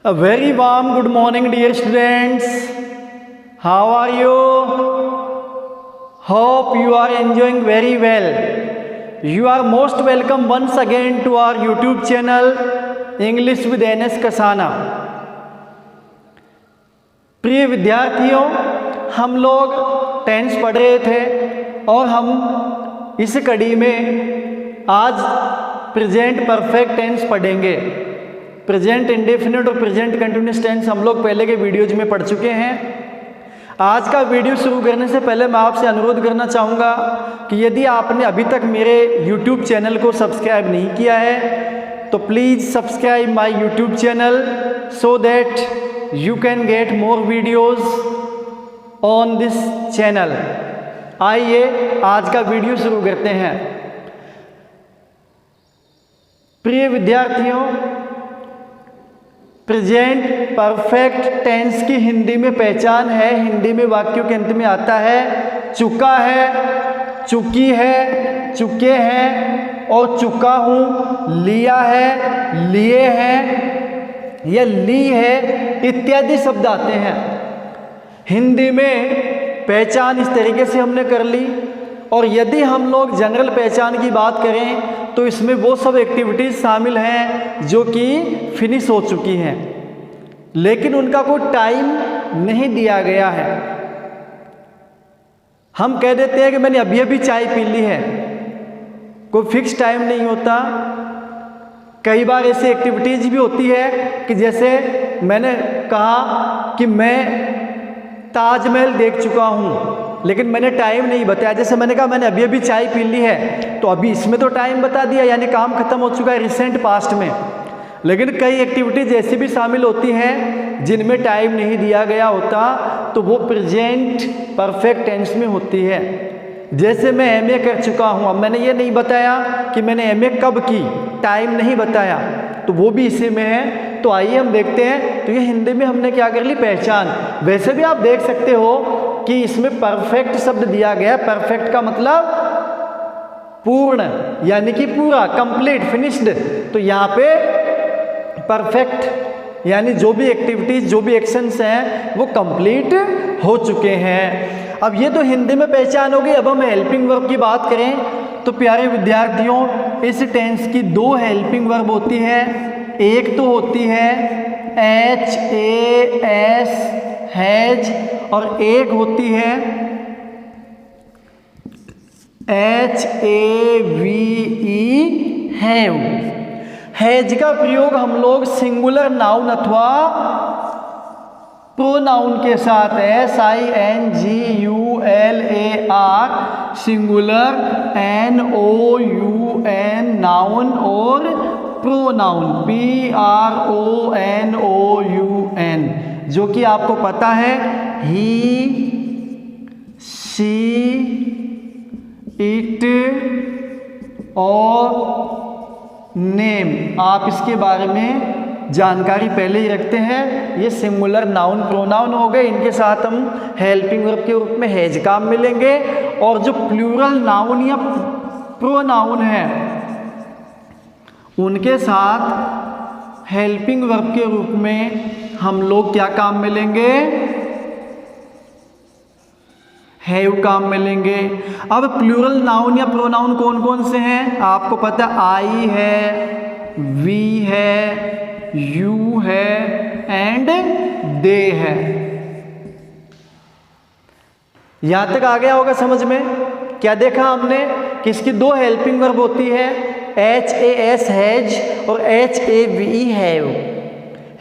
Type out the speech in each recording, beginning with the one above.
A very warm good morning, dear students. How are you? Hope you are enjoying very well. You are most welcome once again to our YouTube channel English with NS Kasana. प्रिय विद्यार्थियों, हम लोग tense पढ़ रहे थे और हम इस कड़ी में आज प्रेजेंट परफेक्ट टेंस पढ़ेंगे। प्रेजेंट इंडेफिनिट और प्रेजेंट कंटिन्यूअस टेंस हम लोग पहले के वीडियोज में पढ़ चुके हैं। आज का वीडियो शुरू करने से पहले मैं आपसे अनुरोध करना चाहूँगा कि यदि आपने अभी तक मेरे YouTube चैनल को सब्सक्राइब नहीं किया है तो please subscribe my YouTube channel so that you can get more videos on this channel। आइए आज का वीडियो शुरू करते हैं। प्रिय विद्यार्थियों, प्रेजेंट परफेक्ट टेंस की हिंदी में पहचान है। हिंदी में वाक्यों के अंत में आता है चुका है, चुकी है, चुके हैं और चुका हूँ, लिया है, लिए हैं या ली है इत्यादि शब्द आते हैं। हिंदी में पहचान इस तरीके से हमने कर ली। और यदि हम लोग जनरल पहचान की बात करें तो इसमें वो सब एक्टिविटीज़ शामिल हैं जो कि फिनिश हो चुकी हैं, लेकिन उनका कोई टाइम नहीं दिया गया है। हम कह देते हैं कि मैंने अभी अभी चाय पी ली है, कोई फिक्स टाइम नहीं होता। कई बार ऐसी एक्टिविटीज़ भी होती है कि जैसे मैंने कहा कि मैं ताजमहल देख चुका हूँ, लेकिन मैंने टाइम नहीं बताया। जैसे मैंने कहा मैंने अभी अभी चाय पी ली है, तो अभी इसमें तो टाइम बता दिया, यानी काम खत्म हो चुका है रिसेंट पास्ट में। लेकिन कई एक्टिविटीज़ ऐसी भी शामिल होती हैं जिनमें टाइम नहीं दिया गया होता, तो वो प्रेजेंट परफेक्ट टेंस में होती है। जैसे मैं एमए कर चुका हूँ, अब मैंने ये नहीं बताया कि मैंने एमए कब की, टाइम नहीं बताया, तो वो भी इसी में है। तो आइए हम देखते हैं। तो ये हिंदी में हमने क्या कर ली, पहचान। वैसे भी आप देख सकते हो कि इसमें परफेक्ट शब्द दिया गया है। परफेक्ट का मतलब पूर्ण, यानी कि पूरा, कंप्लीट, फिनिश्ड। तो यहाँ पे परफेक्ट यानी जो भी एक्टिविटीज, जो भी एक्शंस हैं वो कंप्लीट हो चुके हैं। अब ये तो हिंदी में पहचान हो गई। अब हम हेल्पिंग वर्ब की बात करें तो प्यारे विद्यार्थियों, इस टेंस की दो हेल्पिंग वर्ब होती है। एक तो होती है HAS, हैज, और एक होती है HAVE, हैव। हैज का प्रयोग हम लोग सिंगुलर नाउन अथवा प्रोनाउन के साथ SINGULAR, सिंगुलर, NOUN नाउन और प्रोनाउन PRONOUN, जो कि आपको पता है ही, शी, इट और नेम। आप इसके बारे में जानकारी पहले ही रखते हैं। ये सिंगुलर नाउन प्रोनाउन हो गए, इनके साथ हम हेल्पिंग वर्ब के रूप में हैज काम मिलेंगे। और जो प्लूरल नाउन या प्रोनाउन है उनके साथ हेल्पिंग वर्ब के रूप में हम लोग क्या काम मिलेंगे, हैव काम मिलेंगे। अब प्लूरल नाउन या प्रोनाउन कौन कौन से हैं आपको पता है। आई है, वी है, यू है एंड दे है। यहां तक आ गया होगा समझ में। क्या देखा हमने कि इसकी दो हेल्पिंग वर्ब होती है, HAS हैज और HAVE हैव।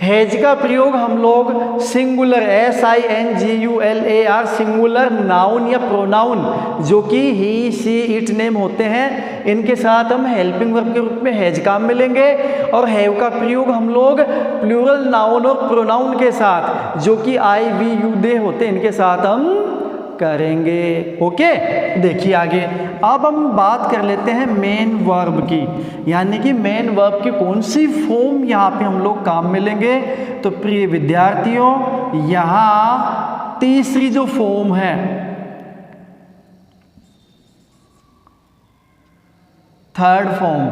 हैज का प्रयोग हम लोग सिंगुलर SINGULAR सिंगुलर नाउन या प्रोनाउन जो कि ही, शी, इट, नेम होते हैं, इनके साथ हम हेल्पिंग वर्ब के रूप में हैज काम मिलेंगे। और हैव का प्रयोग हम लोग प्लूरल नाउन और प्रोनाउन के साथ जो कि आई, वी, यू, दे होते हैं, इनके साथ हम करेंगे। ओके, देखिए आगे। अब हम बात कर लेते हैं मेन वर्ब की, यानी कि मेन वर्ब की कौन सी फॉर्म यहाँ पे हम लोग काम मिलेंगे। तो प्रिय विद्यार्थियों, यहाँ तीसरी जो फॉर्म है, थर्ड फॉर्म,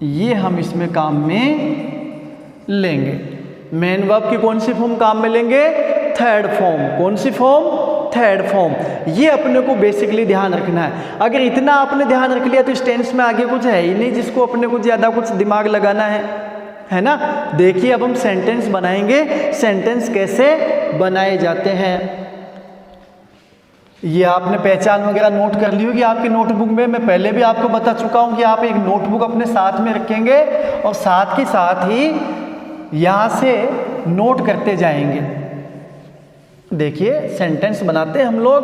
ये हम इसमें काम में लेंगे। मेन वर्ब की कौन सी फॉर्म काम में लेंगे? Third form. कौन सी फॉर्म? Third form. ये अपने को बेसिकली ध्यान रखना है। अगर इतना आपने ध्यान रख लिया तो इस टेंस में आगे कुछ है ही नहीं जिसको अपने को ज़्यादा कुछ दिमाग लगाना है ना। देखिए अब हम सेंटेंस बनाएंगे, सेंटेंस कैसे बनाए जाते हैं। ये आपने पहचान वगैरह नोट कर ली होगी आपकी नोटबुक में। मैं पहले भी आपको बता चुका हूँ कि आप एक नोटबुक अपने साथ में रखेंगे और साथ के साथ ही यहाँ से नोट करते जाएंगे। देखिए सेंटेंस बनाते हैं हम लोग।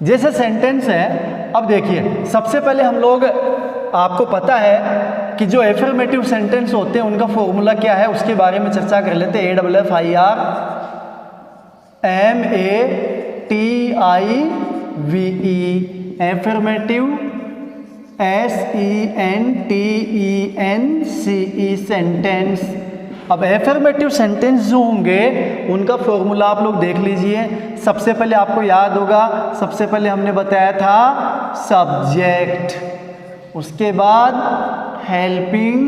जैसे सेंटेंस है, अब देखिए सबसे पहले हम लोग, आपको पता है कि जो एफर्मेटिव सेंटेंस होते हैं उनका फॉर्मूला क्या है, उसके बारे में चर्चा कर लेते हैं। AFFIRMATIVE affirmative, SENTENCE sentence. अब एफर्मेटिव सेंटेंस जो होंगे उनका फॉर्मूला आप लोग देख लीजिए। सबसे पहले आपको याद होगा, सबसे पहले हमने बताया था सब्जेक्ट, उसके बाद हेल्पिंग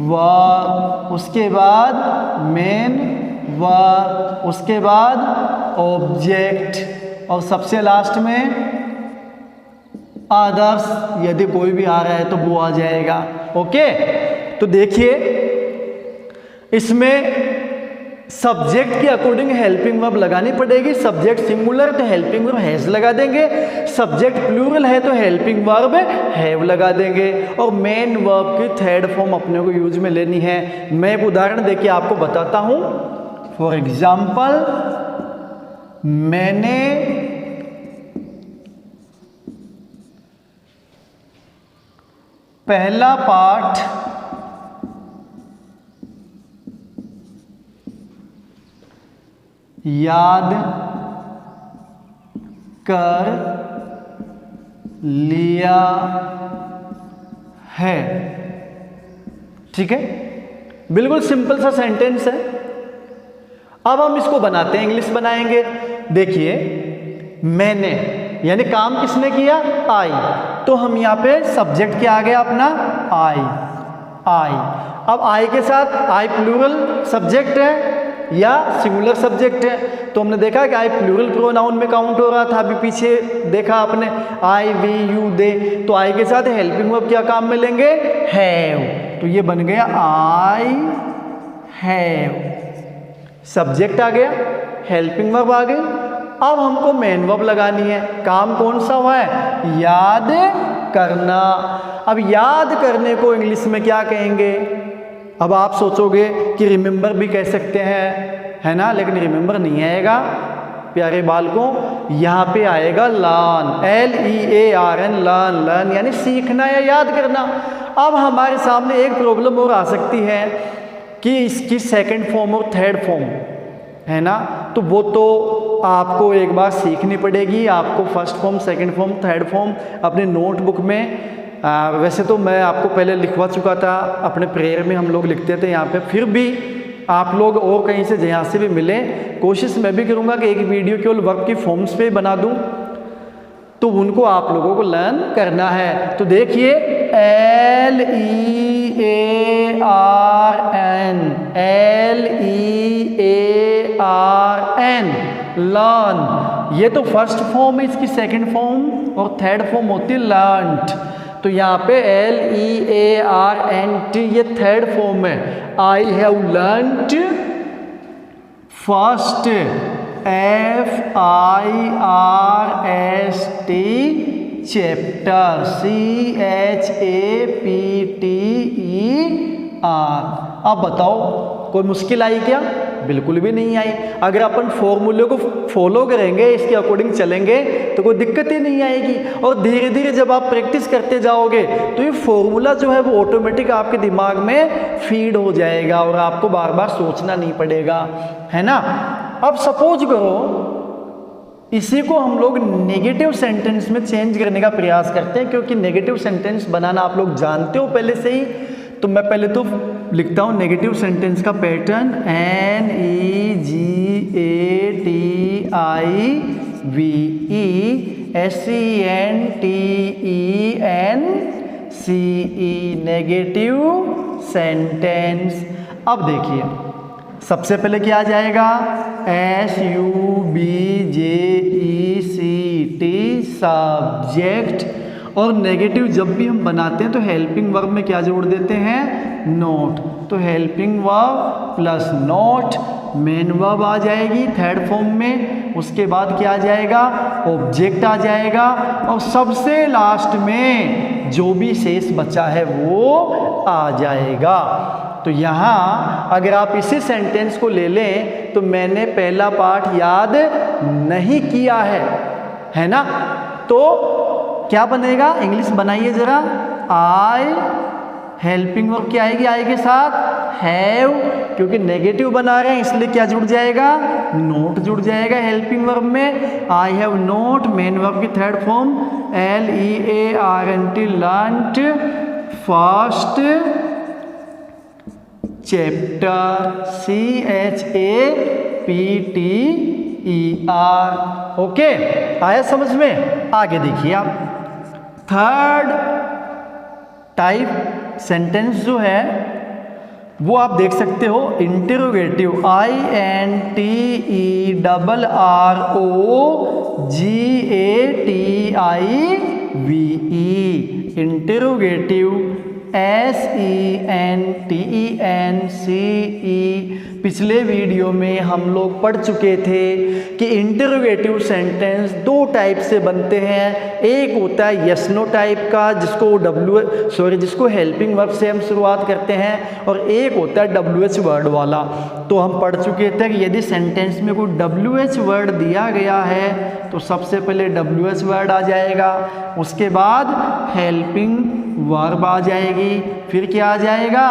वर्ब, उसके बाद मेन वर्ब, उसके बाद ऑब्जेक्ट और सबसे लास्ट में अदर्स। यदि कोई भी आ रहा है तो वो आ जाएगा। ओके, तो देखिए इसमें सब्जेक्ट के अकॉर्डिंग हेल्पिंग वर्ब लगानी पड़ेगी। सब्जेक्ट सिंगुलर तो हेल्पिंग वर्ब हैज लगा देंगे, सब्जेक्ट प्लूरल है तो हेल्पिंग वर्ब हैव लगा देंगे, और मेन वर्ब की थर्ड फॉर्म अपने को यूज में लेनी है। मैं एक उदाहरण देके आपको बताता हूं। फॉर एग्जाम्पल, मैंने पहला पाठ याद कर लिया है। ठीक है, बिल्कुल सिंपल सा सेंटेंस है। अब हम इसको बनाते हैं, इंग्लिश बनाएंगे। देखिए मैंने यानी काम किसने किया? आई। तो हम यहाँ पे सब्जेक्ट क्या आ गया अपना? आई। आई। अब आई के साथ आई प्लूरल सब्जेक्ट है या सिंगुलर सब्जेक्ट है? तो हमने देखा कि आई प्लूरल प्रोनाउन में काउंट हो रहा था। अभी पीछे देखा आपने आई, वी, यू, दे। तो आई के साथ हेल्पिंग वर्ब क्या काम में लेंगे? हैव। तो ये बन गया आई हैव। सब्जेक्ट आ गया, हेल्पिंग वर्ब आ गई। अब हमको मेन वर्ब लगानी है। काम कौन सा हुआ है? याद करना। अब याद करने को इंग्लिश में क्या कहेंगे? अब आप सोचोगे कि रिमेंबर भी कह सकते हैं, है ना, लेकिन रिमेंबर नहीं आएगा प्यारे बालकों। यहाँ पे आएगा लर्न, LEARN, लर्न। लर्न यानी सीखना या याद करना। अब हमारे सामने एक प्रॉब्लम और आ सकती है कि इसकी सेकंड फॉर्म और थर्ड फॉर्म है ना, तो वो तो आपको एक बार सीखनी पड़ेगी। आपको first form, second form, third form अपने नोटबुक में वैसे तो मैं आपको पहले लिखवा चुका था, अपने प्रेयर में हम लोग लिखते थे यहाँ पे। फिर भी आप लोग और कहीं से जहाँ से भी मिले, कोशिश मैं भी करूँगा कि एक वीडियो केवल वर्ब की फॉर्म्स पे बना दूँ, तो उनको आप लोगों को लर्न करना है। तो देखिए LEARN, LEARN, लर्न। ये तो फर्स्ट फॉर्म है, इसकी सेकंड फॉर्म और थर्ड फॉर्म होती है लर्नड। तो यहाँ पे LEARNT ये थर्ड फॉर्म है। I have learned first, FIRST chapter, CHAPTER। अब बताओ कोई मुश्किल आई क्या? बिल्कुल भी नहीं आई। अगर अपन फॉर्मूले को फॉलो करेंगे, इसके अकॉर्डिंग चलेंगे तो कोई दिक्कत ही नहीं आएगी। और धीरे धीरे जब आप प्रैक्टिस करते जाओगे तो ये फॉर्मूला जो है वो ऑटोमेटिक आपके दिमाग में फीड हो जाएगा और आपको बार बार सोचना नहीं पड़ेगा, है ना। अब सपोज करो इसी को हम लोग नेगेटिव सेंटेंस में चेंज करने का प्रयास करते हैं, क्योंकि नेगेटिव सेंटेंस बनाना आप लोग जानते हो पहले से ही। तो मैं पहले तो लिखता हूँ नेगेटिव सेंटेंस का पैटर्न, NEGATIVE नेगेटिव सेंटेंस। अब देखिए सबसे पहले क्या आ जाएगा, SUBJECT सब्जेक्ट। और नेगेटिव जब भी हम बनाते हैं तो हेल्पिंग वर्ब में क्या जोड़ देते हैं, नोट। तो helping verb plus not main verb आ जाएगी थर्ड फॉर्म में। उसके बाद क्या आ जाएगा, ऑब्जेक्ट आ जाएगा। और सबसे लास्ट में जो भी शेष बचा है वो आ जाएगा। तो यहाँ अगर आप इसी सेंटेंस को ले लें तो मैंने पहला पार्ट याद नहीं किया है ना, तो क्या बनेगा, इंग्लिश बनाइए जरा। आई, हेल्पिंग वर्ब क्या आएगी, आई के साथ हैव, क्योंकि नेगेटिव बना रहे हैं इसलिए क्या जुड़ जाएगा, नोट जुड़ जाएगा हेल्पिंग वर्ब में। I have not main verb की third form, LEARNT learnt first chapter, CHAPTER। Okay, आया समझ में। आगे देखिए आप, थर्ड टाइप सेंटेंस जो है वो आप देख सकते हो, इंटरोगेटिव, INTERROGATIVE इंटरोगेटिव, SENTENCE। पिछले वीडियो में हम लोग पढ़ चुके थे कि इंटरोगेटिव सेंटेंस दो टाइप से बनते हैं। एक होता है यस नो टाइप का, जिसको हेल्पिंग वर्ब से हम शुरुआत करते हैं, और एक होता है WH वर्ड वाला। तो हम पढ़ चुके थे कि यदि सेंटेंस में कोई WH वर्ड दिया गया है तो सबसे पहले WH वर्ड आ जाएगा, उसके बाद हेल्पिंग वर्ब आ जाएगी, फिर क्या आ जाएगा,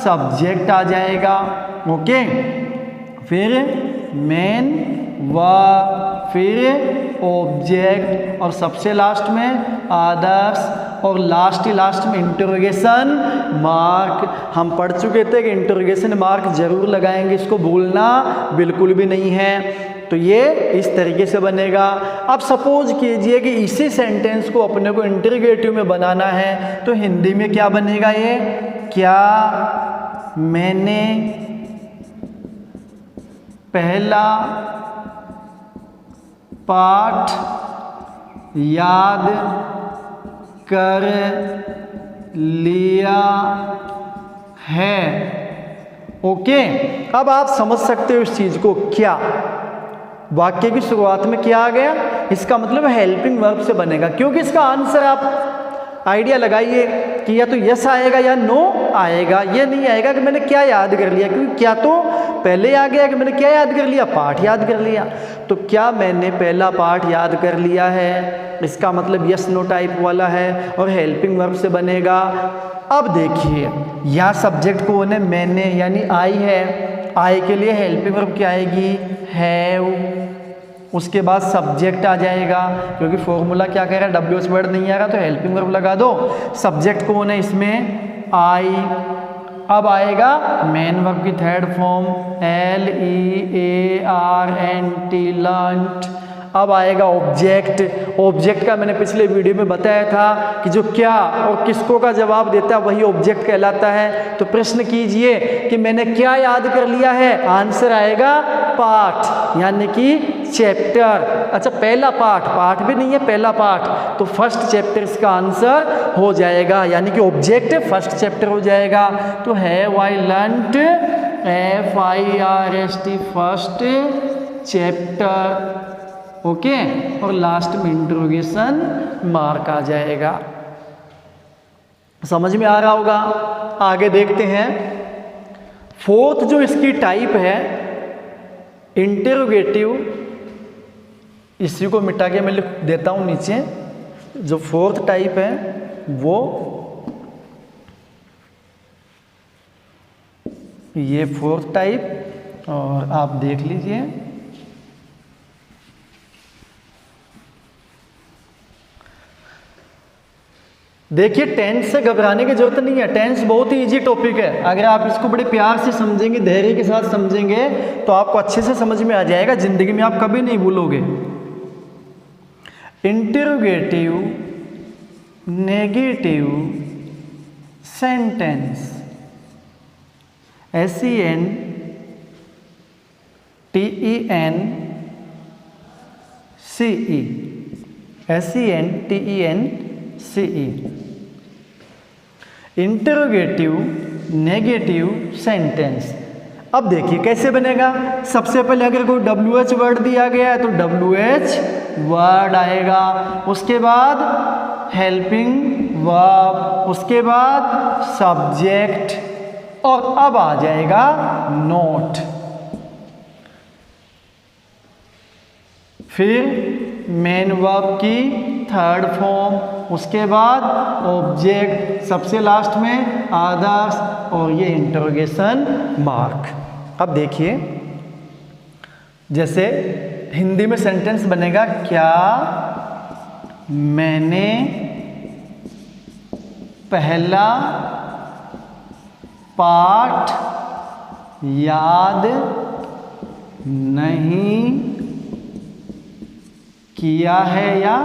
सब्जेक्ट आ जाएगा। ओके, फिर मेन वर्ब, फिर ऑब्जेक्ट, और सबसे लास्ट में अदर्स, और लास्ट में इंटरोगेशन मार्क। हम पढ़ चुके थे कि इंटरोगेशन मार्क जरूर लगाएंगे, इसको भूलना बिल्कुल भी नहीं है। तो ये इस तरीके से बनेगा। अब सपोज कीजिए कि इसी सेंटेंस को अपने को इंटरोगेटिव में बनाना है, तो हिंदी में क्या बनेगा ये, क्या मैंने पहला पाठ याद कर लिया है। ओके, अब आप समझ सकते हो इस चीज को। क्या वाक्य की शुरुआत में क्या आ गया, इसका मतलब हेल्पिंग वर्ब से बनेगा, क्योंकि इसका आंसर आप आइडिया लगाइए कि या तो यस आएगा या नो आएगा। ये नहीं आएगा कि मैंने क्या याद कर लिया, क्योंकि क्या तो पहले आ गया कि मैंने क्या याद कर लिया, पाठ याद कर लिया। तो क्या मैंने पहला पाठ याद कर लिया है, इसका मतलब यस नो टाइप वाला है और हेल्पिंग वर्ब से बनेगा। अब देखिए यहाँ सब्जेक्ट को ने मैंने यानी आई है, आई के लिए हेल्पिंग वर्ब क्या आएगी, हैव। उसके बाद सब्जेक्ट आ जाएगा, क्योंकि फॉर्मूला क्या कह रहा है, WH वर्ड नहीं आ रहा तो हेल्पिंग वर्ब लगा दो। सब्जेक्ट कौन है इसमें, आई। अब आएगा मेन वर्ब की थर्ड फॉर्म, LEARNT लर्न्ट। अब आएगा ऑब्जेक्ट। ऑब्जेक्ट का मैंने पिछले वीडियो में बताया था कि जो क्या और किसको का जवाब देता है वही ऑब्जेक्ट कहलाता है। तो प्रश्न कीजिए कि मैंने क्या याद कर लिया है, आंसर आएगा पाठ, यानी कि चैप्टर। अच्छा, पहला पाठ, पाठ भी नहीं है, पहला पाठ, तो फर्स्ट चैप्टर इसका आंसर हो जाएगा, यानी कि ऑब्जेक्ट फर्स्ट चैप्टर हो जाएगा। तो have I learnt, FIRST first chapter. Okay, और लास्ट में इंटरोगेशन मार्क आ जाएगा। समझ में आ रहा होगा। आगे देखते हैं, फोर्थ जो इसकी टाइप है इंटरोगेटिव, इसी को मिटा के मैं लिख देता हूं नीचे। जो फोर्थ टाइप है वो ये फोर्थ टाइप, और आप देख लीजिए देखिए टेंस से घबराने की जरूरत नहीं है, टेंस बहुत ही इजी टॉपिक है। अगर आप इसको बड़े प्यार से समझेंगे, धैर्य के साथ समझेंगे तो आपको अच्छे से समझ में आ जाएगा, जिंदगी में आप कभी नहीं भूलोगे। Interrogative negative sentence, SENTENCE interrogative negative sentence. अब देखिए कैसे बनेगा। सबसे पहले अगर कोई WH वर्ड दिया गया है तो WH वर्ड आएगा, उसके बाद हेल्पिंग वर्ब, उसके बाद सब्जेक्ट, और अब आ जाएगा नोट। फिर मेन वर्ब की थर्ड फॉर्म, उसके बाद ऑब्जेक्ट, सबसे लास्ट में अदर्स, और ये इंटरोगेशन मार्क। अब देखिए जैसे हिंदी में सेंटेंस बनेगा, क्या मैंने पहला पाठ याद नहीं किया है या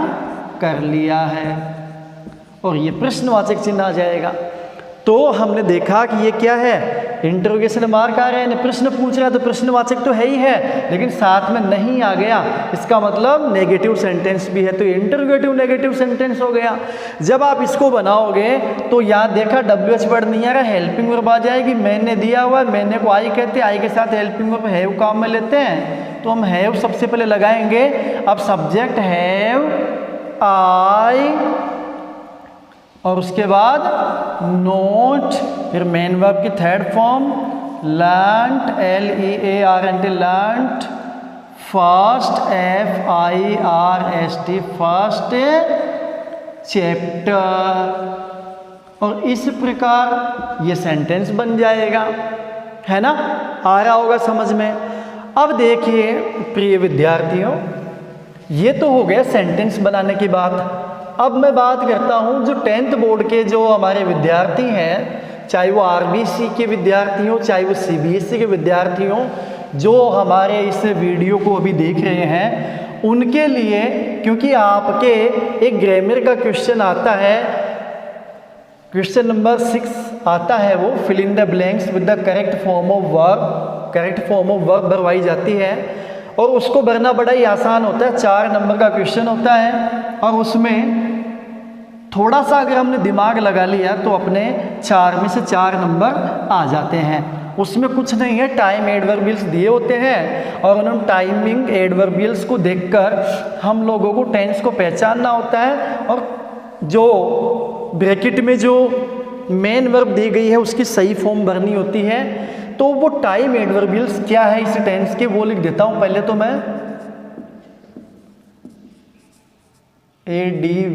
कर लिया है, और ये प्रश्नवाचक चिन्ह आ जाएगा। तो हमने देखा कि ये क्या है, इंटरोगेशन मार्क आ रहा है, प्रश्न पूछ रहा है तो प्रश्नवाचक तो है ही है, लेकिन साथ में नहीं आ गया, इसका मतलब नेगेटिव सेंटेंस भी है, तो इंटरोगेटिव नेगेटिव सेंटेंस हो गया। जब आप इसको बनाओगे तो याद देखा WH वर्ड नहीं आ रहा, हेल्पिंग वर्ब आ जाएगी। मैंने दिया हुआ, मैंने को आई कहते हैं, आई के साथ हेल्पिंग वर्ब हैव काम में लेते हैं, तो हम हैव सबसे पहले लगाएंगे। अब सब्जेक्ट हैव आई, और उसके बाद नोट, फिर मेन वर्ब की third form learned, LEARNT learned, first FIRST first chapter, और इस प्रकार ये सेंटेंस बन जाएगा, है ना। आ रहा होगा समझ में। अब देखिए प्रिय विद्यार्थियों, ये तो हो गया सेंटेंस बनाने की बात। अब मैं बात करता हूँ जो 10th बोर्ड के जो हमारे विद्यार्थी हैं, चाहे वो RBC के विद्यार्थी हो, चाहे वो CBSE के विद्यार्थी हो, जो हमारे इस वीडियो को अभी देख रहे हैं, उनके लिए, क्योंकि आपके एक ग्रामर का क्वेश्चन आता है, क्वेश्चन नंबर 6 आता है, वो fill in the blanks with the correct form of verb, correct form of verb भरवाई जाती है, और उसको भरना बड़ा ही आसान होता है। 4 नंबर का क्वेश्चन होता है, और उसमें थोड़ा सा अगर हमने दिमाग लगा लिया तो अपने 4 में से 4 नंबर आ जाते हैं। उसमें कुछ नहीं है, टाइम एडवर्बियल्स दिए होते हैं, और उन टाइमिंग एडवर्बियल्स को देखकर हम लोगों को टेंस को पहचानना होता है, और जो ब्रैकेट में जो मेन वर्ब दी गई है उसकी सही फॉर्म भरनी होती है। तो वो टाइम एडवर्बियल्स क्या है इस टेंस के, वो लिख देता हूं पहले तो मैं। ADVERBIALS।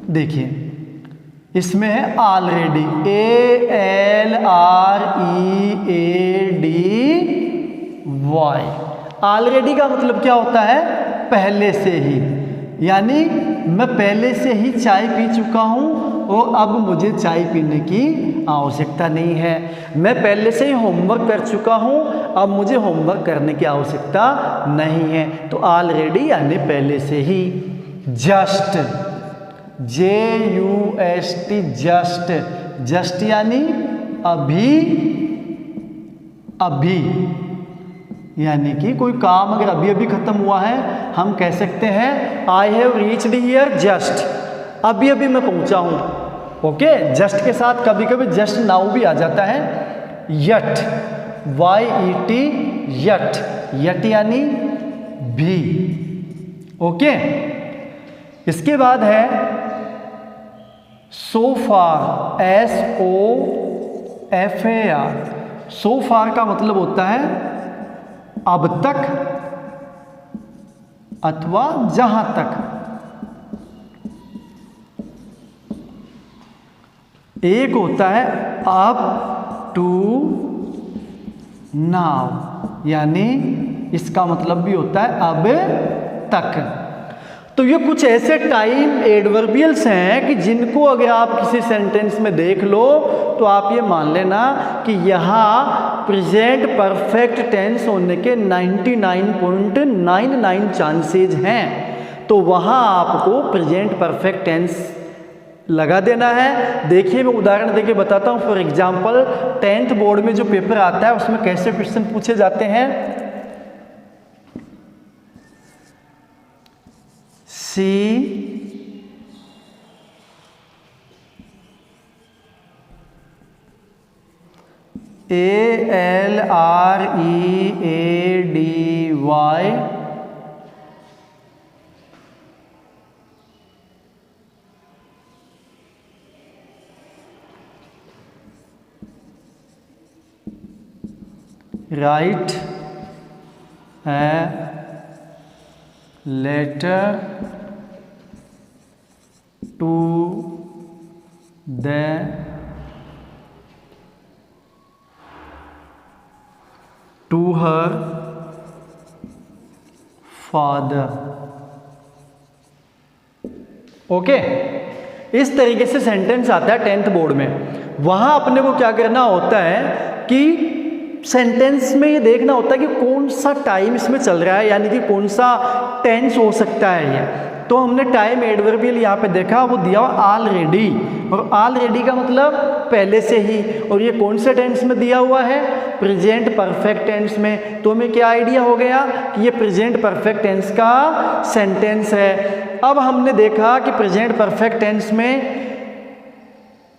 देखिए इसमें है ऑलरेडी, ALREADY। ऑलरेडी का मतलब क्या होता है, पहले से ही, यानी मैं पहले से ही चाय पी चुका हूँ और अब मुझे चाय पीने की आवश्यकता नहीं है। मैं पहले से ही होमवर्क कर चुका हूँ, अब मुझे होमवर्क करने की आवश्यकता नहीं है। तो ऑलरेडी यानी पहले से ही। जस्ट, JUST, जस्ट, जस्ट यानी अभी, अभी, यानी कि कोई काम अगर अभी अभी खत्म हुआ है, हम कह सकते हैं I have reached here just, अभी अभी मैं पहुंचा हूं। ओके, जस्ट के साथ कभी कभी जस्ट नाउ भी आ जाता है। यट, YET, यट, यट यानी भी। ओके, इसके बाद है सो फार, SOFAR। सो फार का मतलब होता है अब तक अथवा जहां तक। एक होता है अप टू नाउ, यानी इसका मतलब भी होता है अब तक। तो ये कुछ ऐसे टाइम एडवर्बियल्स हैं कि जिनको अगर आप किसी सेंटेंस में देख लो तो आप ये मान लेना कि यहाँ प्रेजेंट परफेक्ट टेंस होने के 99.99 चांसेज हैं। तो वहाँ आपको प्रेजेंट परफेक्ट टेंस लगा देना है। देखिए मैं उदाहरण देके बताता हूँ। फॉर एग्जाम्पल 10th बोर्ड में जो पेपर आता है उसमें कैसे क्वेश्चन पूछे जाते हैं। CALREADY write a letter to the to her father। Okay, इस तरीके से सेंटेंस आता है 10th बोर्ड में। वहां अपने को क्या करना होता है कि सेंटेंस में ये देखना होता है कि कौन सा टाइम इसमें चल रहा है, यानी कि कौन सा टेंस हो सकता है ये। तो हमने टाइम एडवर्बियल यहाँ पे देखा, वो दिया ऑलरेडी, और ऑलरेडी का मतलब पहले से ही, और ये कौन से टेंस में दिया हुआ है, प्रेजेंट परफेक्ट टेंस में। तो हमें क्या आइडिया हो गया कि ये प्रेजेंट परफेक्ट टेंस का सेंटेंस है। अब हमने देखा कि प्रेजेंट परफेक्ट टेंस में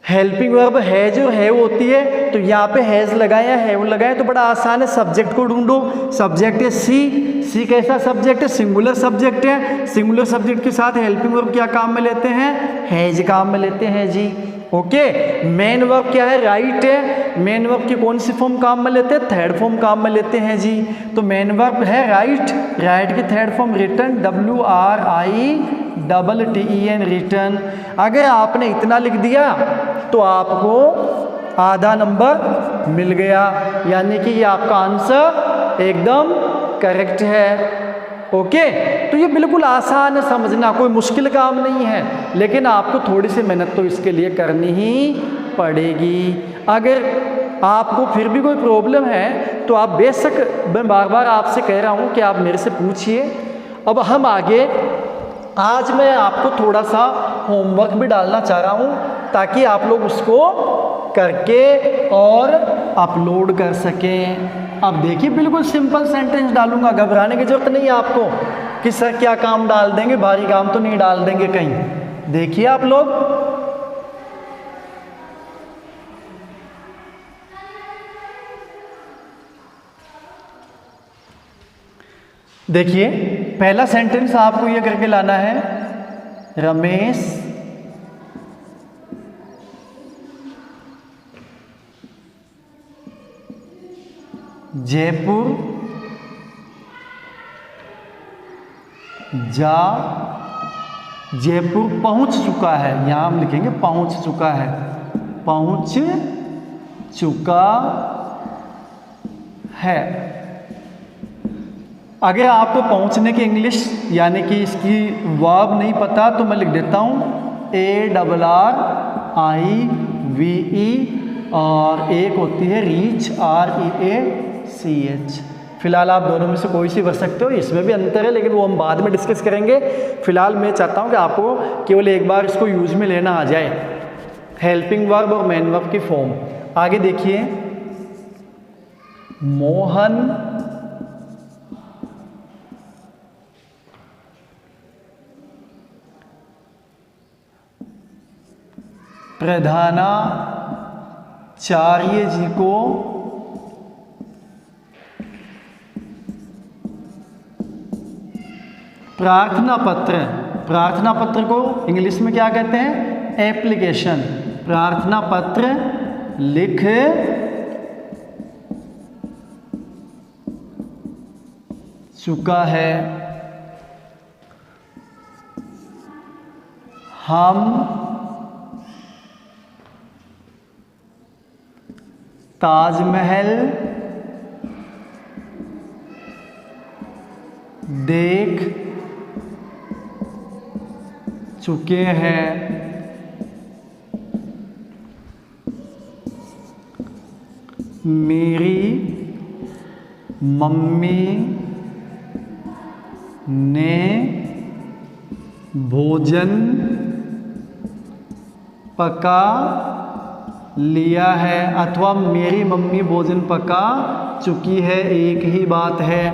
हेल्पिंग वर्ब हैज और हैव होती है, तो यहाँ पे हैज लगाया हैव लगाया, तो बड़ा आसान है। सब्जेक्ट को ढूंढो, सब्जेक्ट है सी कैसा सब्जेक्ट है, सिंगुलर सब्जेक्ट है। सिंगुलर सब्जेक्ट के साथ हेल्पिंग वर्ब क्या काम में लेते हैं, हैज काम में लेते हैं जी। ओके, मेन वर्ब क्या है, राइट है। मेन वर्ब की कौन सी फॉर्म काम में लेते हैं, थर्ड फॉर्म काम में लेते हैं जी। तो मेन वर्ब है राइट, राइट की third form return, WRITTEN return. अगर आपने इतना लिख दिया तो आपको आधा नंबर मिल गया, यानी कि ये आपका आंसर एकदम करेक्ट है। ओके, तो ये बिल्कुल आसान है समझना, कोई मुश्किल काम नहीं है, लेकिन आपको थोड़ी सी मेहनत तो इसके लिए करनी ही पड़ेगी। अगर आपको फिर भी कोई प्रॉब्लम है तो आप बेशक, मैं बार बार आपसे कह रहा हूँ कि आप मेरे से पूछिए। अब हम आगे, आज मैं आपको थोड़ा सा होमवर्क भी डालना चाह रहा हूँ ताकि आप लोग उसको करके और अपलोड कर सकें। अब देखिए बिल्कुल सिंपल सेंटेंस डालूंगा, घबराने की जरूरत नहीं है आपको कि सर क्या काम डाल देंगे, भारी काम तो नहीं डाल देंगे कहीं। देखिए आप लोग, देखिए पहला सेंटेंस आपको ये करके लाना है, रमेश जयपुर जयपुर पहुंच चुका है। यहां हम लिखेंगे पहुंच चुका है, पहुंच चुका है। अगर आपको पहुंचने की इंग्लिश यानी कि इसकी वर्ब नहीं पता तो मैं लिख देता हूं ARRIVE, और एक होती है रीच REACH। फिलहाल आप दोनों में से कोई सी भर सकते हो, इसमें भी अंतर है लेकिन वो हम बाद में डिस्कस करेंगे। फिलहाल मैं चाहता हूं कि आपको केवल एक बार इसको यूज में लेना आ जाए, हेल्पिंग वर्ब और मेन वर्ब की फॉर्म। आगे देखिए, मोहन प्रधानाचार्य जी को प्रार्थना पत्र को इंग्लिश में क्या कहते हैं, एप्लीकेशन। प्रार्थना पत्र लिख चुका है। हम ताजमहल चुके हैं। मेरी मम्मी ने भोजन पका लिया है, अथवा मेरी मम्मी भोजन पका चुकी है, एक ही बात है।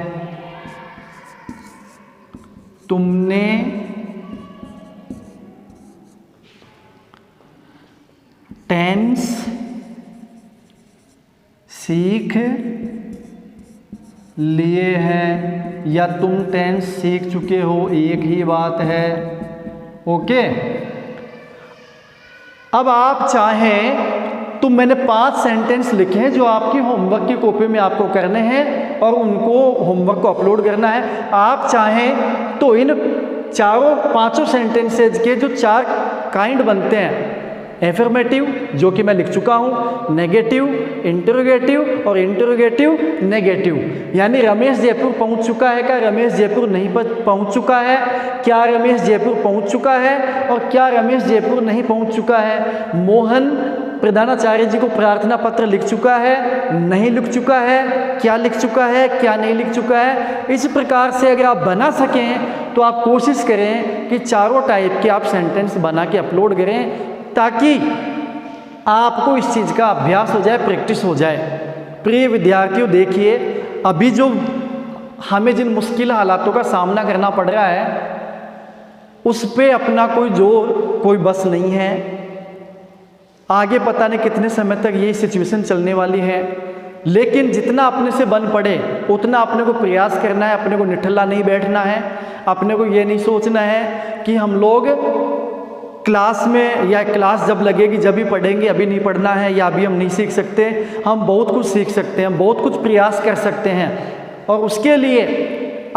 तुमने टेंस सीख लिए हैं या तुम टेंस सीख चुके हो, एक ही बात है। ओके, अब आप चाहें तो मैंने 5 सेंटेंस लिखे हैं जो आपकी होमवर्क की कॉपी में आपको करने हैं और उनको होमवर्क को अपलोड करना है। आप चाहें तो इन चारों 5 सेंटेंसेज के जो 4 काइंड बनते हैं, एफर्मेटिव जो कि मैं लिख चुका हूँ, नेगेटिव, इंटरोगेटिव और इंटरोगेटिव नेगेटिव, यानी रमेश जयपुर पहुँच चुका है, क्या रमेश जयपुर नहीं पहुँच चुका है, क्या रमेश जयपुर पहुँच चुका है और क्या रमेश जयपुर नहीं पहुँच चुका है। मोहन प्रधानाचार्य जी को प्रार्थना पत्र लिख चुका है, नहीं लिख चुका है, क्या लिख चुका है, क्या नहीं लिख चुका है। इस प्रकार से अगर आप बना सकें तो आप कोशिश करें कि चारों टाइप के आप सेंटेंस बना के अपलोड करें, ताकि आपको इस चीज़ का अभ्यास हो जाए, प्रैक्टिस हो जाए। प्रिय विद्यार्थियों, देखिए अभी जो हमें जिन मुश्किल हालातों का सामना करना पड़ रहा है उस पे अपना कोई जोर, कोई बस नहीं है। आगे पता नहीं कितने समय तक ये सिचुएशन चलने वाली है, लेकिन जितना अपने से बन पड़े उतना अपने को प्रयास करना है, अपने को निठल्ला नहीं बैठना है, अपने को ये नहीं सोचना है कि हम लोग क्लास में या क्लास जब लगेगी जब ही पढ़ेंगे, अभी नहीं पढ़ना है या अभी हम नहीं सीख सकते। हम बहुत कुछ सीख सकते हैं, बहुत कुछ प्रयास कर सकते हैं और उसके लिए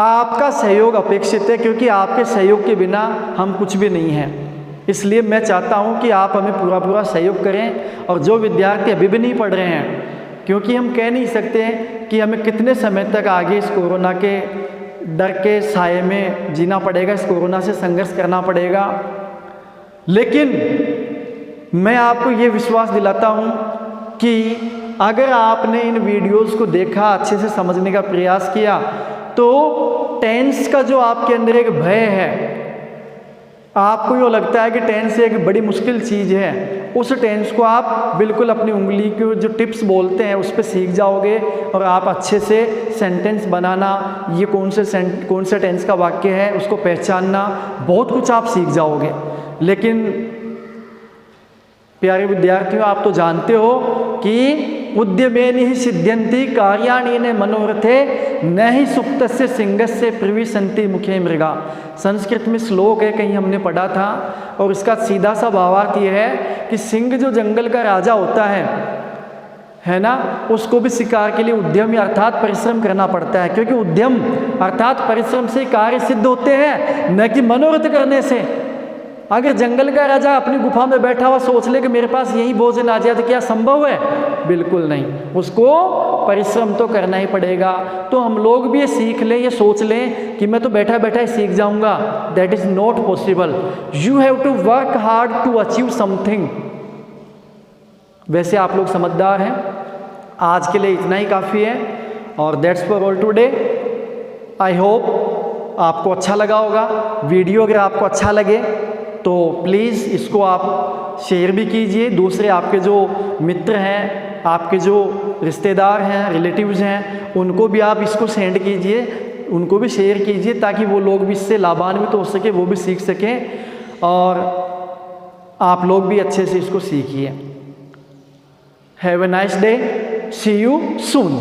आपका सहयोग अपेक्षित है, क्योंकि आपके सहयोग के बिना हम कुछ भी नहीं हैं। इसलिए मैं चाहता हूं कि आप हमें पूरा सहयोग करें। और जो विद्यार्थी अभी भी नहीं पढ़ रहे हैं, क्योंकि हम कह नहीं सकते कि हमें कितने समय तक आगे इस कोरोना के डर के साए में जीना पड़ेगा, इस कोरोना से संघर्ष करना पड़ेगा, लेकिन मैं आपको ये विश्वास दिलाता हूँ कि अगर आपने इन वीडियोस को देखा, अच्छे से समझने का प्रयास किया, तो टेंस का जो आपके अंदर एक भय है, आपको यूँ लगता है कि टेंस एक बड़ी मुश्किल चीज़ है, उस टेंस को आप बिल्कुल अपनी उंगली के जो टिप्स बोलते हैं उस पर सीख जाओगे और आप अच्छे से सेंटेंस बनाना, ये कौन से टेंस का वाक्य है उसको पहचानना, बहुत कुछ आप सीख जाओगे। लेकिन प्यारे विद्यार्थियों, आप तो जानते हो कि उद्यमेन सिद्ध्यन्ति कार्याणि न मनोरथे न ही सुप्तस्य सिंहस्य प्रविशन्ति मुखे मृगा। संस्कृत में श्लोक है, कहीं हमने पढ़ा था, और इसका सीधा सा भावार्थ ये है कि सिंह जो जंगल का राजा होता है ना, उसको भी शिकार के लिए उद्यम अर्थात परिश्रम करना पड़ता है, क्योंकि उद्यम अर्थात परिश्रम से कार्य सिद्ध होते हैं, न कि मनोरथ करने से। अगर जंगल का राजा अपनी गुफा में बैठा हुआ सोच ले कि मेरे पास यही भोजन आ जाए तो क्या संभव है? बिल्कुल नहीं, उसको परिश्रम तो करना ही पड़ेगा। तो हम लोग भी ये सीख लें, ये सोच लें कि मैं तो बैठा बैठा ही सीख जाऊंगा, that is not possible. You have to work hard to achieve something. वैसे आप लोग समझदार हैं, आज के लिए इतना ही काफ़ी है और that's for all today. I hope आपको अच्छा लगा होगा वीडियो। अगर आपको अच्छा लगे तो प्लीज़ इसको आप शेयर भी कीजिए, दूसरे आपके जो मित्र हैं, आपके जो रिश्तेदार हैं, रिलेटिव्स हैं, उनको भी आप इसको सेंड कीजिए, उनको भी शेयर कीजिए, ताकि वो लोग भी इससे लाभान्वित हो सके, वो भी सीख सकें और आप लोग भी अच्छे से इसको सीखिए। Have a nice day, see you soon.